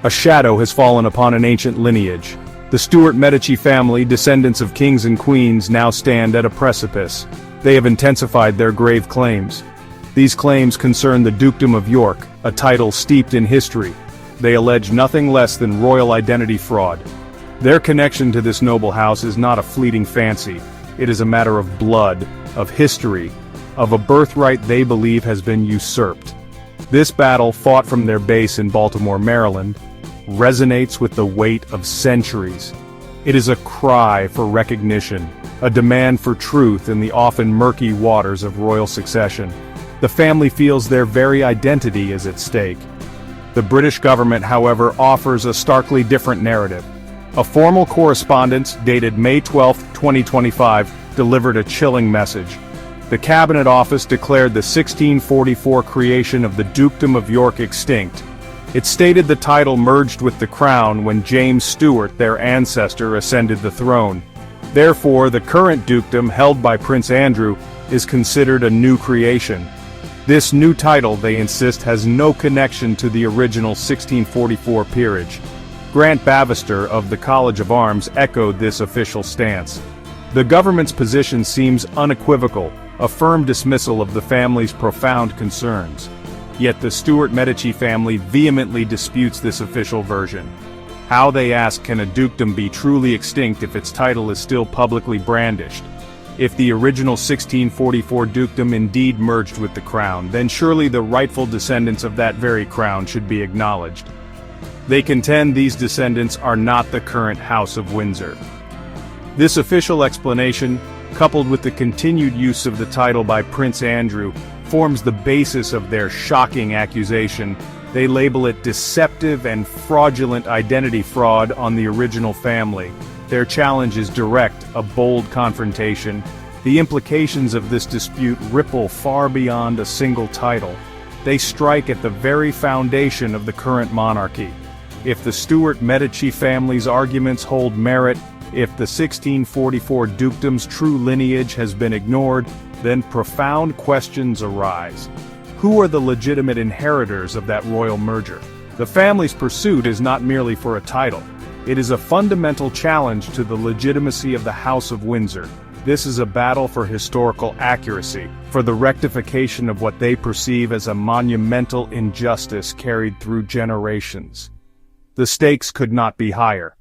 A shadow has fallen upon an ancient lineage. The Stuart Medici family, descendants of kings and queens, now stand at a precipice. They have intensified their grave claims. These claims concern the Dukedom of York, a title steeped in history. They allege nothing less than royal identity fraud. Their connection to this noble house is not a fleeting fancy. It is a matter of blood, of history, of a birthright they believe has been usurped. This battle, fought from their base in Baltimore, Maryland, resonates with the weight of centuries. It is a cry for recognition, a demand for truth in the often murky waters of royal succession. The family feels their very identity is at stake. The British government, however, offers a starkly different narrative. A formal correspondence dated May 12, 2025, delivered a chilling message. The Cabinet Office declared the 1644 creation of the Dukedom of York extinct. It stated the title merged with the crown when James Stuart, their ancestor, ascended the throne. Therefore, the current dukedom, held by Prince Andrew, is considered a new creation. This new title, they insist, has no connection to the original 1644 peerage. Grant Bavister of the College of Arms echoed this official stance. The government's position seems unequivocal, a firm dismissal of the family's profound concerns. Yet the Stuart Medici family vehemently disputes this official version. How, they ask, can a dukedom be truly extinct if its title is still publicly brandished? If the original 1644 dukedom indeed merged with the crown, then surely the rightful descendants of that very crown should be acknowledged. They contend these descendants are not the current House of Windsor. This official explanation, coupled with the continued use of the title by Prince Andrew, forms the basis of their shocking accusation. They label it deceptive and fraudulent identity fraud on the original family. Their challenge is direct, a bold confrontation. The implications of this dispute ripple far beyond a single title. They strike at the very foundation of the current monarchy. If the Stuart Medici family's arguments hold merit, if the 1644 dukedom's true lineage has been ignored, then profound questions arise. Who are the legitimate inheritors of that royal merger? The family's pursuit is not merely for a title. It is a fundamental challenge to the legitimacy of the House of Windsor. This is a battle for historical accuracy, for the rectification of what they perceive as a monumental injustice carried through generations. The stakes could not be higher.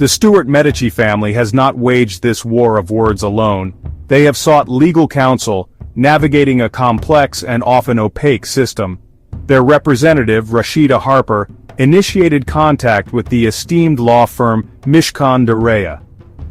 The Stuart Medici family has not waged this war of words alone. They have sought legal counsel, navigating a complex and often opaque system. Their representative, Rashida Harper, initiated contact with the esteemed law firm Mishcon de Reya.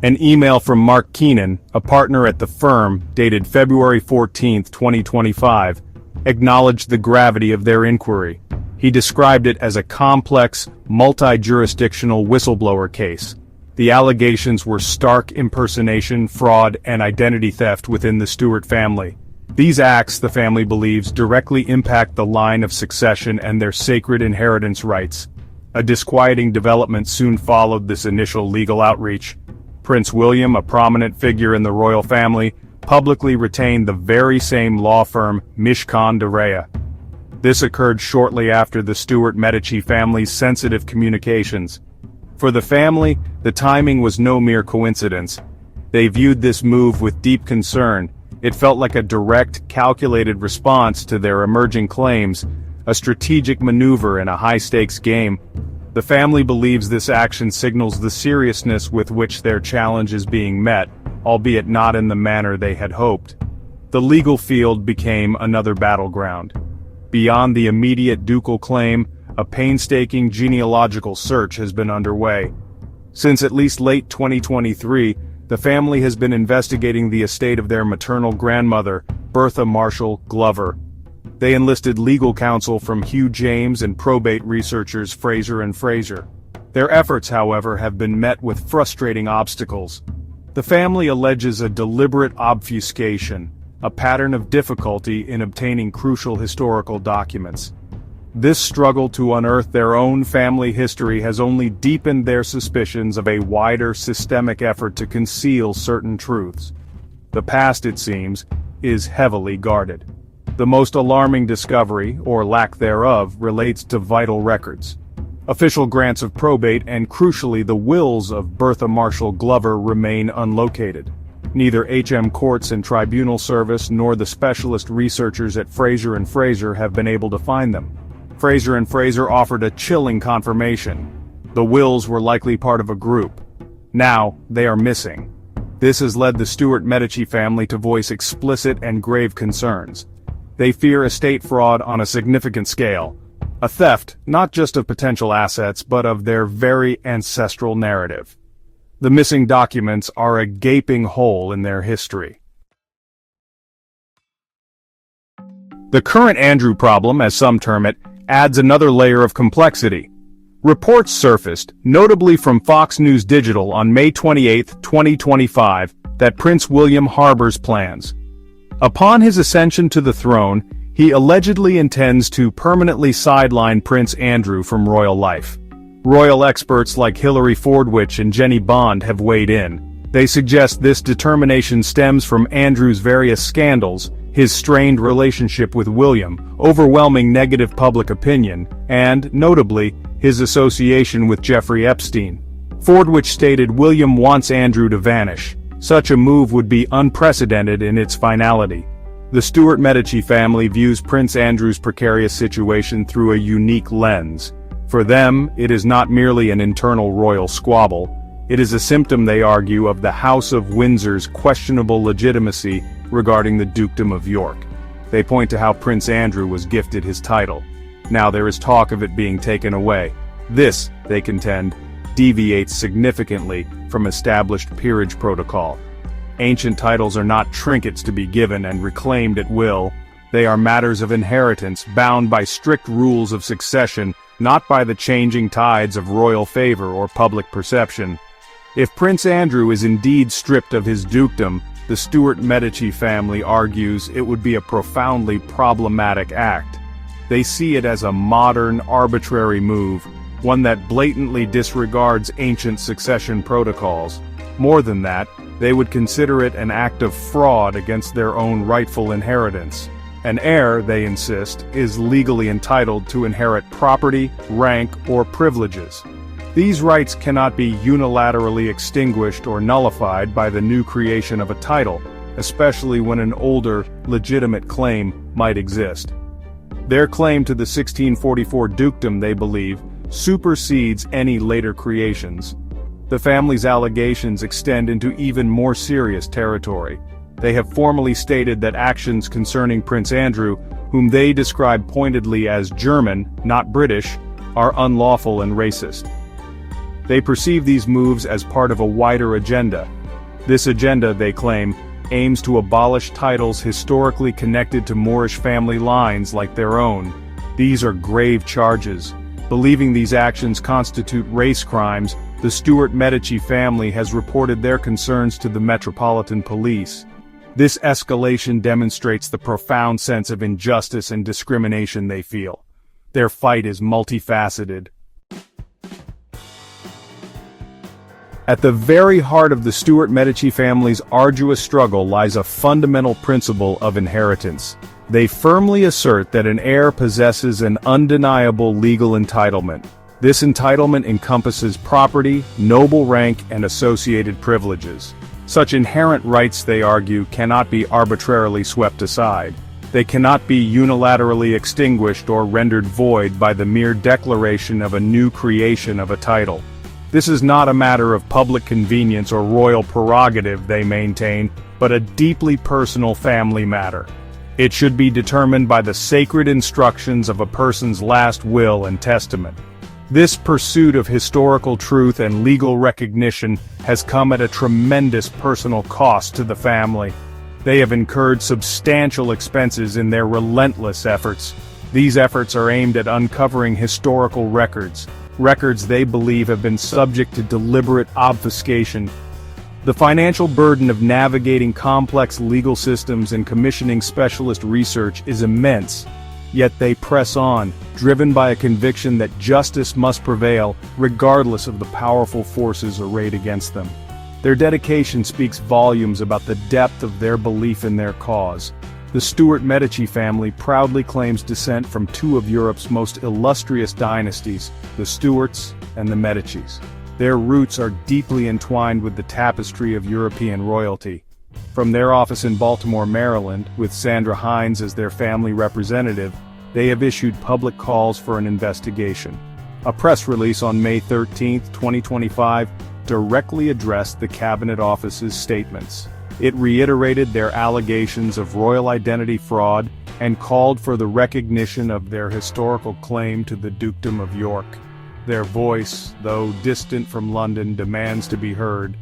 An email from Mark Keenan, a partner at the firm, dated February 14, 2025, acknowledged the gravity of their inquiry. He described it as a complex, multi-jurisdictional whistleblower case. The allegations were stark impersonation, fraud, and identity theft within the Stuart family. These acts, the family believes, directly impact the line of succession and their sacred inheritance rights. A disquieting development soon followed this initial legal outreach. Prince William, a prominent figure in the royal family, publicly retained the very same law firm Mishcon de Reya. This occurred shortly after the Stuart Medici family's sensitive communications. For the family, the timing was no mere coincidence. They viewed this move with deep concern. It felt like a direct, calculated response to their emerging claims, a strategic maneuver in a high-stakes game. The family believes this action signals the seriousness with which their challenge is being met, albeit not in the manner they had hoped. The legal field became another battleground. Beyond the immediate ducal claim, a painstaking genealogical search has been underway. Since at least late 2023, the family has been investigating the estate of their maternal grandmother, Bertha Marshall Glover. They enlisted legal counsel from Hugh James and probate researchers Fraser and Fraser. Their efforts, however, have been met with frustrating obstacles. The family alleges a deliberate obfuscation, a pattern of difficulty in obtaining crucial historical documents. This struggle to unearth their own family history has only deepened their suspicions of a wider systemic effort to conceal certain truths. The past, it seems, is heavily guarded. The most alarming discovery, or lack thereof, relates to vital records. Official grants of probate and, crucially, the wills of Bertha Marshall Glover remain unlocated. Neither HM Courts and Tribunal Service nor the specialist researchers at Fraser and Fraser have been able to find them. Fraser and Fraser offered a chilling confirmation. The wills were likely part of a group. Now, they are missing. This has led the Stuart Medici family to voice explicit and grave concerns. They fear estate fraud on a significant scale. A theft, not just of potential assets, but of their very ancestral narrative. The missing documents are a gaping hole in their history. The current Andrew problem, as some term it, adds another layer of complexity. Reports surfaced, notably from Fox News Digital on May 28, 2025, that Prince William harbors plans. Upon his ascension to the throne, he allegedly intends to permanently sideline Prince Andrew from royal life. Royal experts like Hilary Fordwich and Jenny Bond have weighed in. They suggest this determination stems from Andrew's various scandals, his strained relationship with William, overwhelming negative public opinion, and, notably, his association with Jeffrey Epstein. Fordwich stated William wants Andrew to vanish. Such a move would be unprecedented in its finality. The Stuart Medici family views Prince Andrew's precarious situation through a unique lens. For them, it is not merely an internal royal squabble. It is a symptom, they argue, of the House of Windsor's questionable legitimacy regarding the Dukedom of York. They point to how Prince Andrew was gifted his title. Now there is talk of it being taken away. This, they contend, deviates significantly from established peerage protocol. Ancient titles are not trinkets to be given and reclaimed at will. They are matters of inheritance, bound by strict rules of succession, not by the changing tides of royal favor or public perception. If Prince Andrew is indeed stripped of his dukedom, the Stuart Medici family argues it would be a profoundly problematic act. They see it as a modern, arbitrary move, one that blatantly disregards ancient succession protocols. More than that, they would consider it an act of fraud against their own rightful inheritance. An heir, they insist, is legally entitled to inherit property, rank, or privileges. These rights cannot be unilaterally extinguished or nullified by the new creation of a title, especially when an older, legitimate claim might exist. Their claim to the 1644 dukedom, they believe, supersedes any later creations. The family's allegations extend into even more serious territory. They have formally stated that actions concerning Prince Andrew, whom they describe pointedly as German, not British, are unlawful and racist. They perceive these moves as part of a wider agenda. This agenda, they claim, aims to abolish titles historically connected to Moorish family lines like their own. These are grave charges. Believing these actions constitute race crimes, the Stuart Medici family has reported their concerns to the Metropolitan Police. This escalation demonstrates the profound sense of injustice and discrimination they feel. Their fight is multifaceted. At the very heart of the Stuart Medici family's arduous struggle lies a fundamental principle of inheritance. They firmly assert that an heir possesses an undeniable legal entitlement. This entitlement encompasses property, noble rank, and associated privileges. Such inherent rights, they argue, cannot be arbitrarily swept aside. They cannot be unilaterally extinguished or rendered void by the mere declaration of a new creation of a title. This is not a matter of public convenience or royal prerogative, they maintain, but a deeply personal family matter. It should be determined by the sacred instructions of a person's last will and testament. This pursuit of historical truth and legal recognition has come at a tremendous personal cost to the family. They have incurred substantial expenses in their relentless efforts. These efforts are aimed at uncovering historical records they believe have been subject to deliberate obfuscation. The financial burden of navigating complex legal systems and commissioning specialist research is immense. Yet they press on, driven by a conviction that justice must prevail, regardless of the powerful forces arrayed against them. Their dedication speaks volumes about the depth of their belief in their cause. The Stuart Medici family proudly claims descent from two of Europe's most illustrious dynasties, the Stuarts and the Medicis. Their roots are deeply entwined with the tapestry of European royalty. From their office in Baltimore, Maryland, with Sandra Hines as their family representative, they have issued public calls for an investigation. A press release on May 13, 2025, directly addressed the Cabinet Office's statements. It reiterated their allegations of royal identity fraud and called for the recognition of their historical claim to the Dukedom of York. Their voice, though distant from London, demands to be heard.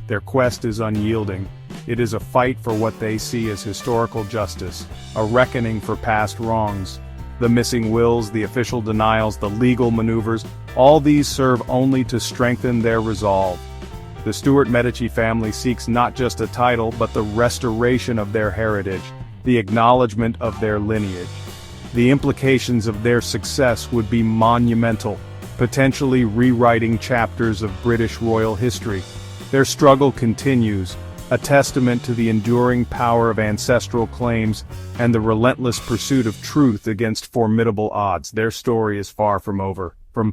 Their quest is unyielding. It is a fight for what they see as historical justice, a reckoning for past wrongs. The missing wills, the official denials, the legal maneuvers, all these serve only to strengthen their resolve. The Stuart Medici family seeks not just a title but the restoration of their heritage, the acknowledgement of their lineage. The implications of their success would be monumental, potentially rewriting chapters of British royal history. Their struggle continues, a testament to the enduring power of ancestral claims and the relentless pursuit of truth against formidable odds. Their story is far from over.